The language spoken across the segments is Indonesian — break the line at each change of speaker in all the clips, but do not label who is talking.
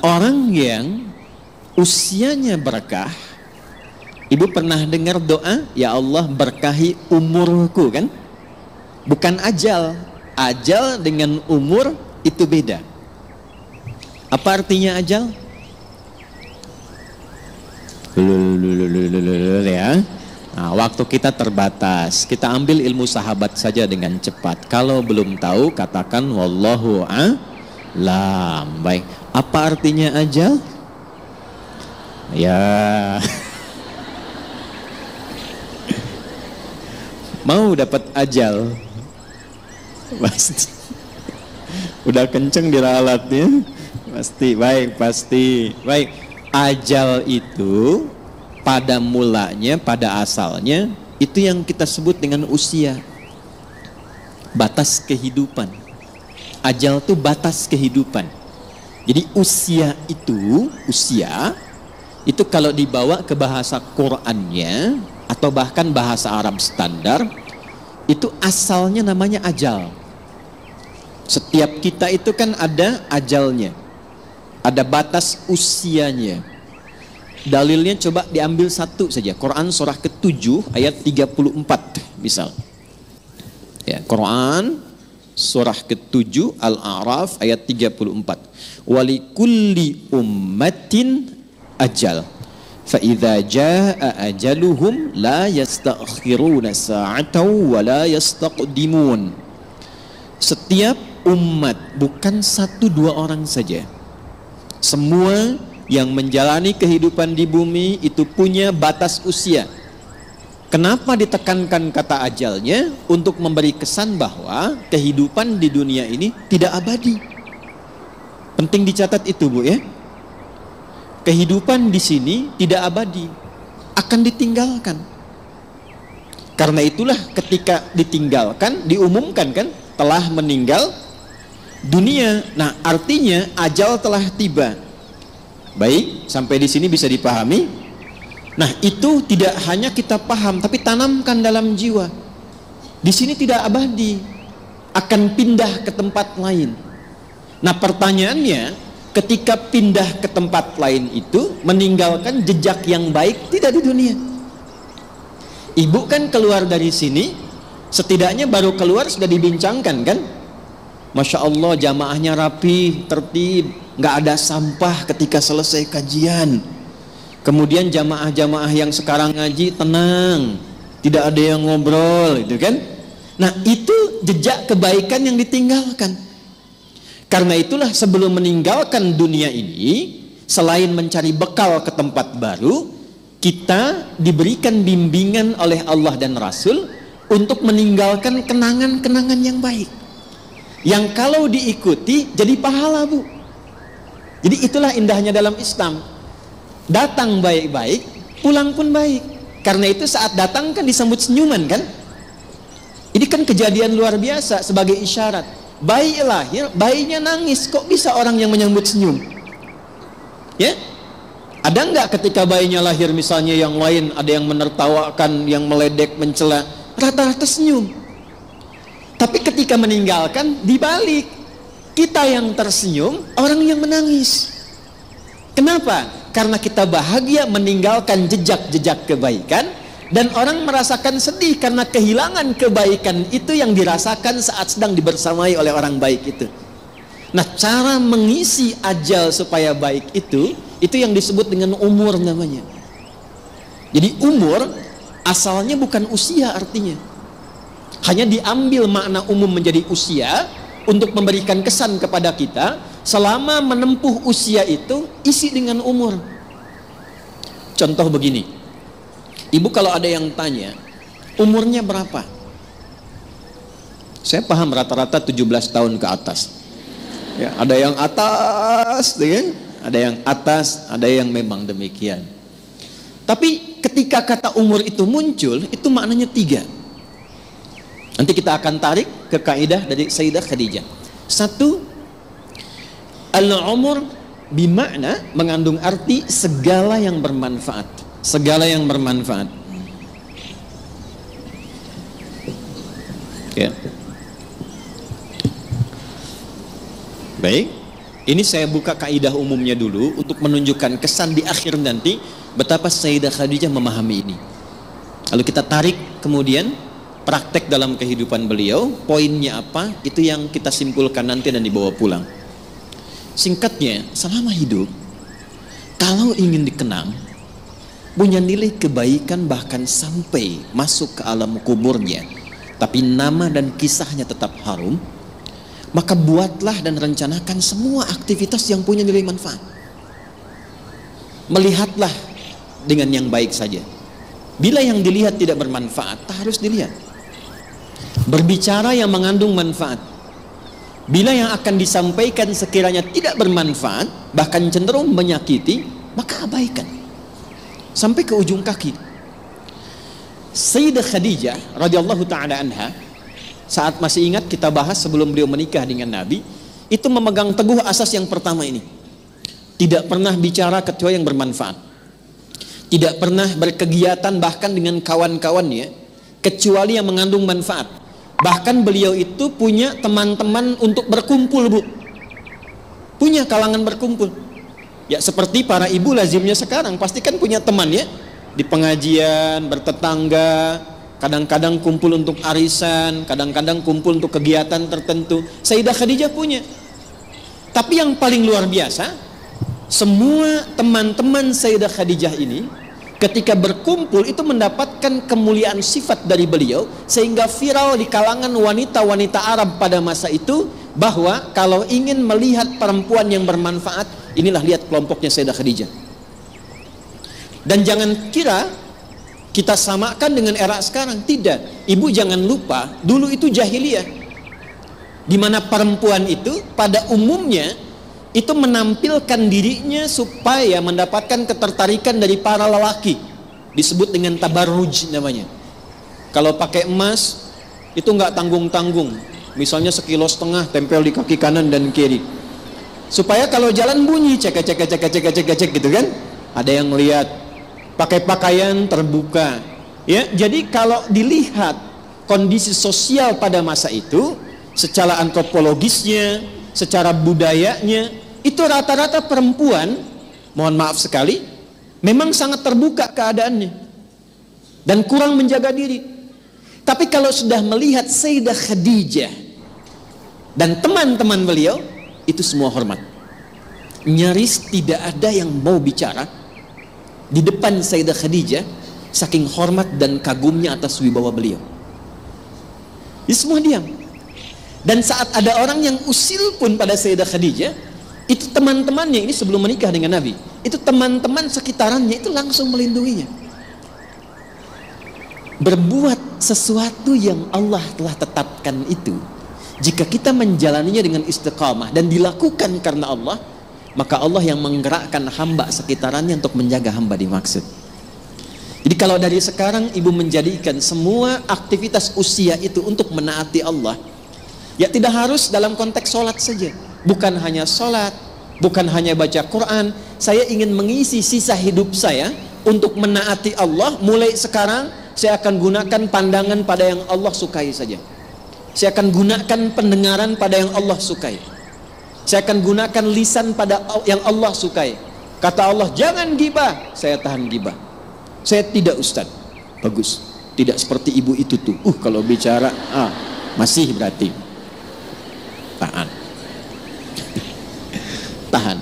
Orang yang usianya berkah, ibu pernah dengar doa, ya Allah berkahi umurku kan? Bukan ajal. Ajal dengan umur itu beda. Apa artinya ajal? Ya. Nah, waktu kita terbatas. Kita ambil ilmu sahabat saja dengan cepat. Kalau belum tahu, katakan wallahu a'lam. Baik. Apa artinya ajal? Ya. Mau dapat ajal? Pasti. Udah kenceng diralatnya? Pasti. Baik, pasti. Baik. Ajal itu pada mulanya, pada asalnya, itu yang kita sebut dengan usia. Batas kehidupan. Ajal itu batas kehidupan. Jadi usia itu kalau dibawa ke bahasa Qur'annya atau bahkan bahasa Arab standar, itu asalnya namanya ajal. Setiap kita itu kan ada ajalnya, ada batas usianya. Dalilnya coba diambil satu saja, Quran surah ke-7 ayat 34 misal. Ya, Quran surah ke-7 Al-A'raf ayat 34. Walikulli ummatin ajal. Fa idza jaa ajaluhum la yastakhiruna sa'atan wa la yastaqdimun. Setiap umat, bukan satu dua orang saja. Semua yang menjalani kehidupan di bumi itu punya batas usia. Kenapa ditekankan kata ajalnya? Untuk memberi kesan bahwa kehidupan di dunia ini tidak abadi. Penting dicatat itu, Bu, ya. Kehidupan di sini tidak abadi, akan ditinggalkan. Karena itulah ketika ditinggalkan, diumumkan kan, telah meninggal dunia. Nah, artinya ajal telah tiba. Baik, sampai di sini bisa dipahami. Nah, itu tidak hanya kita paham, tapi tanamkan dalam jiwa. Di sini tidak abadi, akan pindah ke tempat lain. Nah, pertanyaannya, ketika pindah ke tempat lain itu meninggalkan jejak yang baik tidak di dunia. Ibu kan keluar dari sini, setidaknya baru keluar sudah dibincangkan kan? Masya Allah, jamaahnya rapi, tertib, nggak ada sampah ketika selesai kajian. Kemudian jamaah-jamaah yang sekarang ngaji tenang, tidak ada yang ngobrol, itu kan? Nah, itu jejak kebaikan yang ditinggalkan. Karena itulah sebelum meninggalkan dunia ini, selain mencari bekal ke tempat baru, kita diberikan bimbingan oleh Allah dan Rasul untuk meninggalkan kenangan-kenangan yang baik, yang kalau diikuti jadi pahala, Bu. Jadi itulah indahnya dalam Islam. Datang baik-baik, pulang pun baik. Karena itu saat datang kan disambut senyuman kan. Ini kan kejadian luar biasa sebagai isyarat. Bayi lahir, bayinya nangis, kok bisa orang yang menyambut senyum? Ya, ada nggak ketika bayinya lahir misalnya yang lain ada yang menertawakan, yang meledek, mencela, rata-rata senyum. Tapi ketika meninggalkan dibalik, kita yang tersenyum, orang yang menangis. Kenapa? Karena kita bahagia meninggalkan jejak-jejak kebaikan. Dan orang merasakan sedih karena kehilangan kebaikan itu yang dirasakan saat sedang dibersamai oleh orang baik itu. Nah, cara mengisi ajal supaya baik itu yang disebut dengan umur namanya. Jadi umur asalnya bukan usia artinya. Hanya diambil makna umum menjadi usia untuk memberikan kesan kepada kita. Selama menempuh usia itu isi dengan umur. Contoh begini. Ibu kalau ada yang tanya, umurnya berapa? Saya paham rata-rata 17 tahun ke atas. Ya, ada yang atas, ya? Ada yang atas, ada yang memang demikian. Tapi ketika kata umur itu muncul, itu maknanya 3. Nanti kita akan tarik ke kaidah dari Sayyidah Khadijah. 1, al-umur bimakna mengandung arti segala yang bermanfaat. Segala yang bermanfaat. Ya. Baik. Ini saya buka kaidah umumnya dulu untuk menunjukkan kesan di akhir nanti betapa Sayyidah Khadijah memahami ini. Lalu kita tarik kemudian praktek dalam kehidupan beliau, poinnya apa, itu yang kita simpulkan nanti dan dibawa pulang. Singkatnya, selama hidup, kalau ingin dikenang, punya nilai kebaikan bahkan sampai masuk ke alam kuburnya, tapi nama dan kisahnya tetap harum, maka buatlah dan rencanakan semua aktivitas yang punya nilai manfaat. Melihatlah dengan yang baik saja. Bila yang dilihat tidak bermanfaat, tak harus dilihat. Berbicara yang mengandung manfaat. Bila yang akan disampaikan sekiranya tidak bermanfaat, bahkan cenderung menyakiti, maka abaikan sampai ke ujung kaki. Sayyidah Khadijah radhiyallahu taala anha, saat masih ingat kita bahas sebelum beliau menikah dengan Nabi, itu memegang teguh asas yang pertama ini. Tidak pernah bicara kecuali yang bermanfaat. Tidak pernah berkegiatan bahkan dengan kawan-kawannya kecuali yang mengandung manfaat. Bahkan beliau itu punya teman-teman untuk berkumpul, Bu. Punya kalangan berkumpul. Ya seperti para ibu lazimnya sekarang, pasti kan punya teman ya. Di pengajian, bertetangga, kadang-kadang kumpul untuk arisan, kadang-kadang kumpul untuk kegiatan tertentu. Sayyidah Khadijah punya. Tapi yang paling luar biasa, semua teman-teman Sayyidah Khadijah ini ketika berkumpul itu mendapatkan kemuliaan sifat dari beliau, sehingga viral di kalangan wanita-wanita Arab pada masa itu bahwa kalau ingin melihat perempuan yang bermanfaat, inilah lihat kelompoknya Sayyidah Khadijah. Dan jangan kira kita samakan dengan era sekarang, tidak. Ibu jangan lupa, dulu itu jahiliyah, di mana perempuan itu pada umumnya itu menampilkan dirinya supaya mendapatkan ketertarikan dari para lelaki. Disebut dengan tabarruj namanya. Kalau pakai emas itu nggak tanggung-tanggung, misalnya 1,5 kilo tempel di kaki kanan dan kiri, supaya kalau jalan bunyi cek gitu kan, ada yang lihat. Pakai pakaian terbuka ya. Jadi kalau dilihat kondisi sosial pada masa itu, secara antropologisnya, secara budayanya, itu rata-rata perempuan, mohon maaf sekali, memang sangat terbuka keadaannya dan kurang menjaga diri. Tapi kalau sudah melihat Sayyidah Khadijah dan teman-teman beliau, itu semua hormat. Nyaris tidak ada yang mau bicara di depan Sayyidah Khadijah, saking hormat dan kagumnya atas wibawa beliau. Ini semua diam. Dan saat ada orang yang usil pun pada Sayyidah Khadijah, itu teman-temannya, ini sebelum menikah dengan Nabi, itu teman-teman sekitarannya itu langsung melindunginya. Berbuat sesuatu yang Allah telah tetapkan itu, jika kita menjalaninya dengan istiqamah dan dilakukan karena Allah, maka Allah yang menggerakkan hamba sekitarannya untuk menjaga hamba dimaksud. Jadi kalau dari sekarang ibu menjadikan semua aktivitas usia itu untuk menaati Allah, ya tidak harus dalam konteks sholat saja. Bukan hanya sholat, bukan hanya baca Quran. Saya ingin mengisi sisa hidup saya untuk menaati Allah. Mulai sekarang saya akan gunakan pandangan pada yang Allah sukai saja. Saya akan gunakan pendengaran pada yang Allah sukai. Saya akan gunakan lisan pada yang Allah sukai. Kata Allah, jangan gibah, saya tahan gibah. Saya tidak, Ustaz. Bagus. Tidak seperti ibu itu tuh. Kalau bicara, masih berarti. Tahan. Tahan.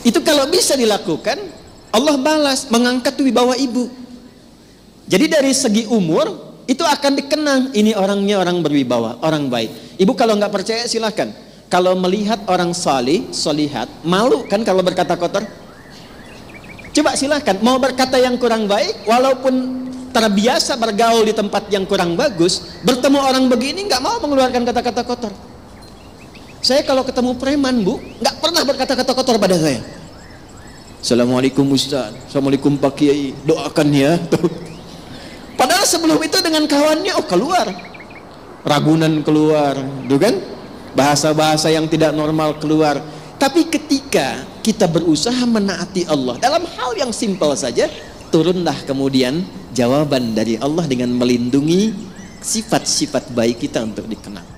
Itu kalau bisa dilakukan, Allah balas, mengangkat wibawa ibu. Jadi dari segi umur, itu akan dikenang. Ini orangnya orang berwibawa, orang baik. Ibu kalau nggak percaya silakan. Kalau melihat orang salih, solihat, malu kan kalau berkata kotor? Coba silakan, mau berkata yang kurang baik, walaupun terbiasa bergaul di tempat yang kurang bagus, bertemu orang begini nggak mau mengeluarkan kata-kata kotor. Saya kalau ketemu preman, Bu, nggak pernah berkata-kata kotor pada saya. Assalamualaikum Ustaz, Assalamualaikum Pak Kiai, doakan ya. Padahal sebelum itu dengan kawannya, keluar, Ragunan keluar, tuh kan? Bahasa-bahasa yang tidak normal keluar. Tapi ketika kita berusaha menaati Allah dalam hal yang simpel saja, turunlah kemudian jawaban dari Allah dengan melindungi sifat-sifat baik kita untuk dikenal.